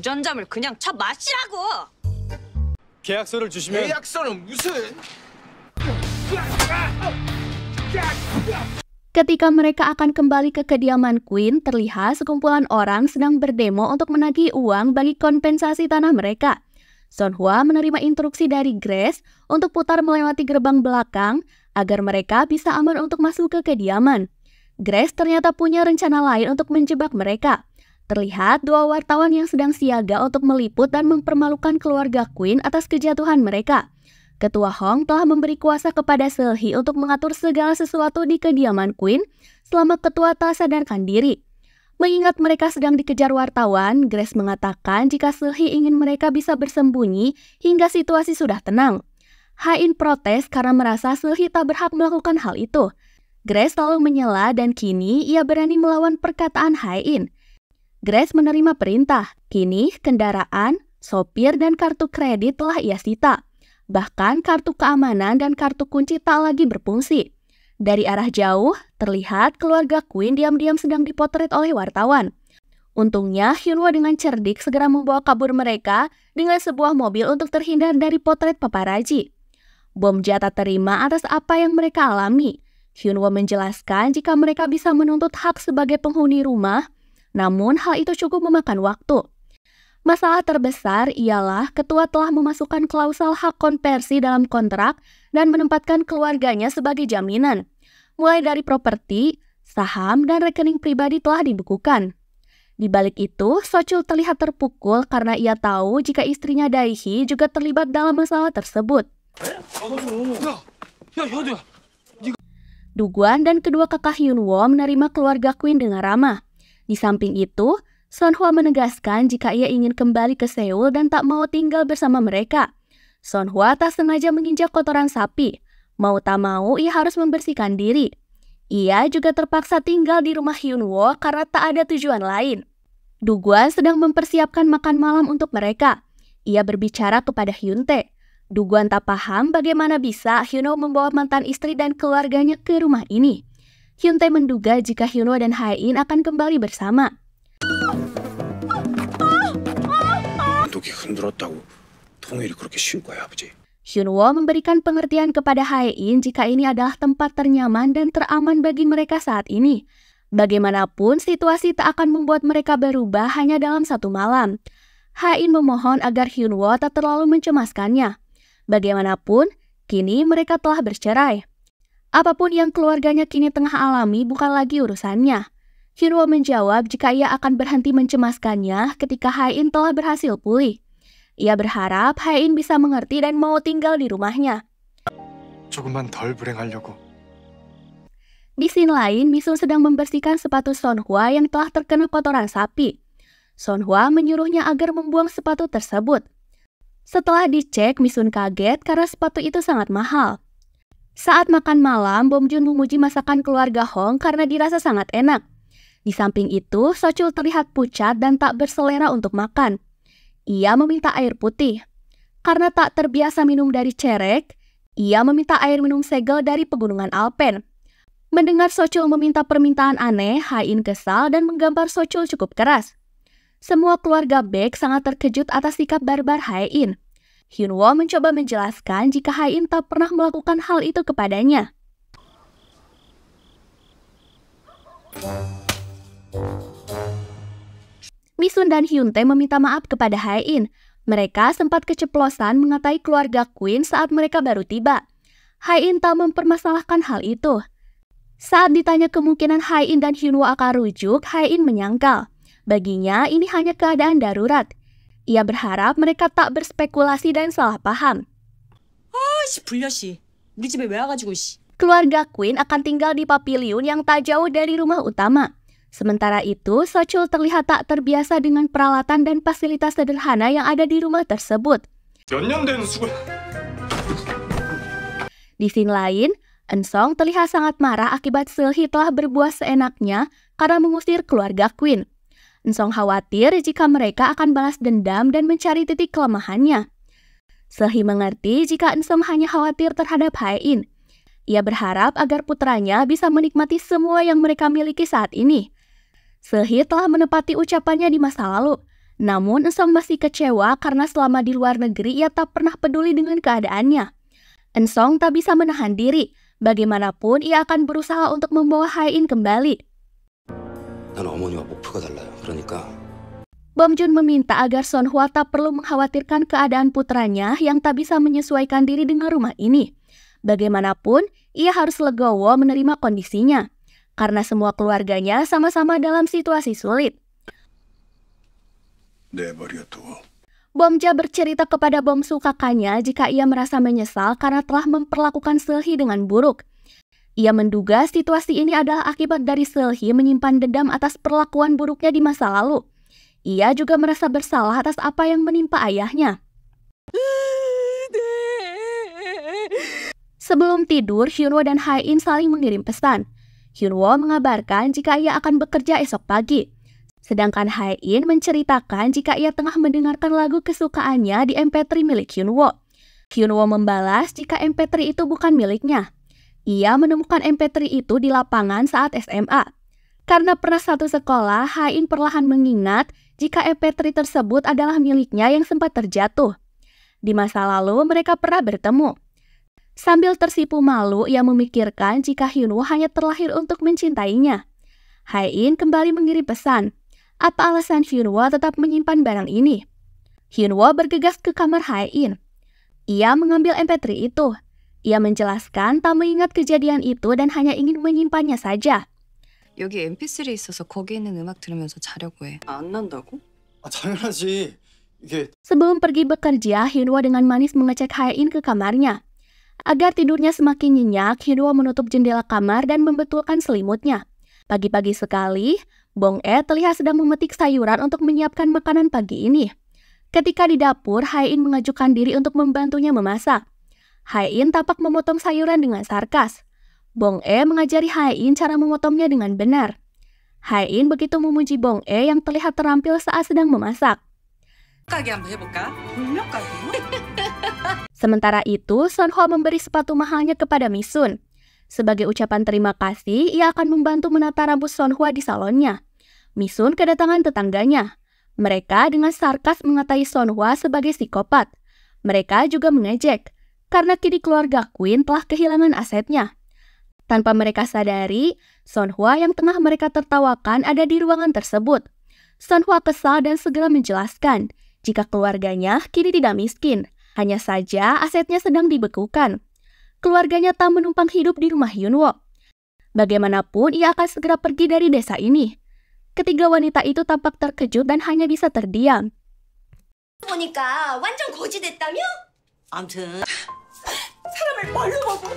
주전자물 그냥 쳐 마시라고. 계약서를 주시면. 계약서는 무슨? Ketika mereka akan kembali ke kediaman Queen, terlihat sekumpulan orang sedang berdemo untuk menagih uang bagi kompensasi tanah mereka. Sonhwa menerima instruksi dari Grace untuk putar melewati gerbang belakang agar mereka bisa aman untuk masuk ke kediaman. Grace ternyata punya rencana lain untuk menjebak mereka. Terlihat dua wartawan yang sedang siaga untuk meliput dan mempermalukan keluarga Queen atas kejatuhan mereka. Ketua Hong telah memberi kuasa kepada Seulhee untuk mengatur segala sesuatu di kediaman Queen selama ketua tak sadarkan diri. Mengingat mereka sedang dikejar wartawan, Grace mengatakan jika Seulhee ingin mereka bisa bersembunyi hingga situasi sudah tenang. Ha-in protes karena merasa Seulhee tak berhak melakukan hal itu. Grace selalu menyela dan kini ia berani melawan perkataan Ha-in. Grace menerima perintah. Kini kendaraan, sopir, dan kartu kredit telah ia sita. Bahkan kartu keamanan dan kartu kunci tak lagi berfungsi. Dari arah jauh, terlihat keluarga Queen diam-diam sedang dipotret oleh wartawan. Untungnya, Hyunwoo dengan cerdik segera membawa kabur mereka dengan sebuah mobil untuk terhindar dari potret paparazi. Bom jatuh terima atas apa yang mereka alami. Hyunwoo menjelaskan jika mereka bisa menuntut hak sebagai penghuni rumah, namun hal itu cukup memakan waktu. Masalah terbesar ialah ketua telah memasukkan klausel hak konversi dalam kontrak dan menempatkan keluarganya sebagai jaminan. Mulai dari properti, saham, dan rekening pribadi telah dibukukan. Di balik itu, Sochul terlihat terpukul karena ia tahu jika istrinya Dae-hee juga terlibat dalam masalah tersebut. Dugwan dan kedua kakak Hyunwoo menerima keluarga Queen dengan ramah. Di samping itu, Sonhwa menegaskan jika ia ingin kembali ke Seoul dan tak mau tinggal bersama mereka. Sonhwa tak sengaja menginjak kotoran sapi. Mau tak mau, ia harus membersihkan diri. Ia juga terpaksa tinggal di rumah Hyunwoo karena tak ada tujuan lain. Dugwan sedang mempersiapkan makan malam untuk mereka. Ia berbicara kepada Hyuntae. Dugwan tak paham bagaimana bisa Hyunwoo membawa mantan istri dan keluarganya ke rumah ini. Hyuntae menduga jika Hyunwoo dan Ha-in akan kembali bersama. Hyunwoo memberikan pengertian kepada Ha-in jika ini adalah tempat ternyaman dan teraman bagi mereka saat ini. Bagaimanapun, situasi tak akan membuat mereka berubah hanya dalam satu malam. Ha-in memohon agar Hyunwoo tak terlalu mencemaskannya. Bagaimanapun, kini mereka telah bercerai. Apapun yang keluarganya kini tengah alami bukan lagi urusannya. Hyunwoo menjawab jika ia akan berhenti mencemaskannya ketika Ha-in telah berhasil pulih. Ia berharap Ha-in bisa mengerti dan mau tinggal di rumahnya. 조금만 덜 불행하려고. Di sisi lain, Misun sedang membersihkan sepatu Sonhwa yang telah terkena kotoran sapi. Sonhwa menyuruhnya agar membuang sepatu tersebut. Setelah dicek, Misun kaget karena sepatu itu sangat mahal. Saat makan malam, Bom Jun memuji masakan keluarga Hong karena dirasa sangat enak. Di samping itu, Sochul terlihat pucat dan tak berselera untuk makan. Ia meminta air putih. Karena tak terbiasa minum dari cerek, ia meminta air minum segel dari pegunungan Alpen. Mendengar Sochul meminta permintaan aneh, Ha-in kesal dan menggampar Sochul cukup keras. Semua keluarga Baek sangat terkejut atas sikap barbar Ha-in. Hyunwoo mencoba menjelaskan jika Ha-in tak pernah melakukan hal itu kepadanya. Misun dan Hyuntae meminta maaf kepada Ha-in. Mereka sempat keceplosan mengatai keluarga Queen saat mereka baru tiba. Ha-in tak mempermasalahkan hal itu. Saat ditanya kemungkinan Ha-in dan Hyunwoo akan rujuk, Ha-in menyangkal. Baginya ini hanya keadaan darurat. Ia berharap mereka tak berspekulasi dan salah paham. 불려씨. 우리 집에 왜 와가지고 씨. Keluarga Queen akan tinggal di pavilion yang tak jauh dari rumah utama. Sementara itu, Sochul terlihat tak terbiasa dengan peralatan dan fasilitas sederhana yang ada di rumah tersebut. Di sisi lain, Eun-sung terlihat sangat marah akibat Seulhee telah berbuat seenaknya karena mengusir keluarga Queen. Eun-sung khawatir jika mereka akan balas dendam dan mencari titik kelemahannya. Seulhee mengerti jika Eun-sung hanya khawatir terhadap Ha-in. Ia berharap agar putranya bisa menikmati semua yang mereka miliki saat ini. Seulhee telah menepati ucapannya di masa lalu. Namun Ensong masih kecewa karena selama di luar negeri ia tak pernah peduli dengan keadaannya. Ensong tak bisa menahan diri. Bagaimanapun ia akan berusaha untuk membawa Hae-in kembali. 난 어머니와 목표가 달라요. 그러니까 Bom Joon meminta agar Son Hwa tak perlu mengkhawatirkan keadaan putranya yang tak bisa menyesuaikan diri dengan rumah ini. Bagaimanapun, ia harus legowo menerima kondisinya, karena semua keluarganya sama-sama dalam situasi sulit. 내버려둬. Bom Ja bercerita kepada Bom Su kakaknya jika ia merasa menyesal karena telah memperlakukan Seulhi dengan buruk. Ia menduga situasi ini adalah akibat dari Seulhi menyimpan dendam atas perlakuan buruknya di masa lalu. Ia juga merasa bersalah atas apa yang menimpa ayahnya. Sebelum tidur, Hyunwoo dan Hae-in saling mengirim pesan. Hyunwoo mengabarkan jika ia akan bekerja esok pagi. Sedangkan Hae-in menceritakan jika ia tengah mendengarkan lagu kesukaannya di MP3 milik Hyunwoo. Hyunwoo membalas jika MP3 itu bukan miliknya. Ia menemukan MP3 itu di lapangan saat SMA. Karena pernah satu sekolah, Hae-in perlahan mengingat jika MP3 tersebut adalah miliknya yang sempat terjatuh. Di masa lalu, mereka pernah bertemu. Sambil tersipu malu, ia memikirkan jika Hyunwoo hanya terlahir untuk mencintainya. Hae-in kembali mengirim pesan. Apa alasan Hyunwoo tetap menyimpan barang ini? Hyunwoo bergegas ke kamar Hae-in. Ia mengambil MP3 itu. Ia menjelaskan tak mengingat kejadian itu dan hanya ingin menyimpannya saja. 여기 MP3 있어서 거기 있는 음악 들으면서 자려고 해. 안 난다고? 당연하지. 이게 Sebelum pergi bekerja, Hyunwoo dengan manis mengecek Hae-in ke kamarnya. Agar tidurnya semakin nyenyak, Hyunwoo menutup jendela kamar dan membetulkan selimutnya. Pagi-pagi sekali, Bong-e terlihat sedang memetik sayuran untuk menyiapkan makanan pagi ini. Ketika di dapur, Hae-in mengajukan diri untuk membantunya memasak. Hae-in tampak memotong sayuran dengan sarkas. Bong-e mengajari Hae-in cara memotongnya dengan benar. Hae-in begitu memuji Bong-e yang terlihat terampil saat sedang memasak. 가게 한번 해볼까? 물면 가게. Sementara itu, Son Hwa memberi sepatu mahalnya kepada Misun. Sebagai ucapan terima kasih, ia akan membantu menata rambut Son Hwa di salonnya. Misun kedatangan tetangganya. Mereka dengan sarkas mengatai Son Hwa sebagai psikopat. Mereka juga mengejek, karena kini keluarga Queen telah kehilangan asetnya. Tanpa mereka sadari, Son Hwa yang tengah mereka tertawakan ada di ruangan tersebut. Son Hwa kesal dan segera menjelaskan jika keluarganya kini tidak miskin, hanya saja asetnya sedang dibekukan. Keluarganya tak menumpang hidup di rumah Hyunwoo. Bagaimanapun ia akan segera pergi dari desa ini. Ketiga wanita itu tampak terkejut dan hanya bisa terdiam. 보니까 완전 거지 됐다며? 아무튼 사람을 뭘로 보고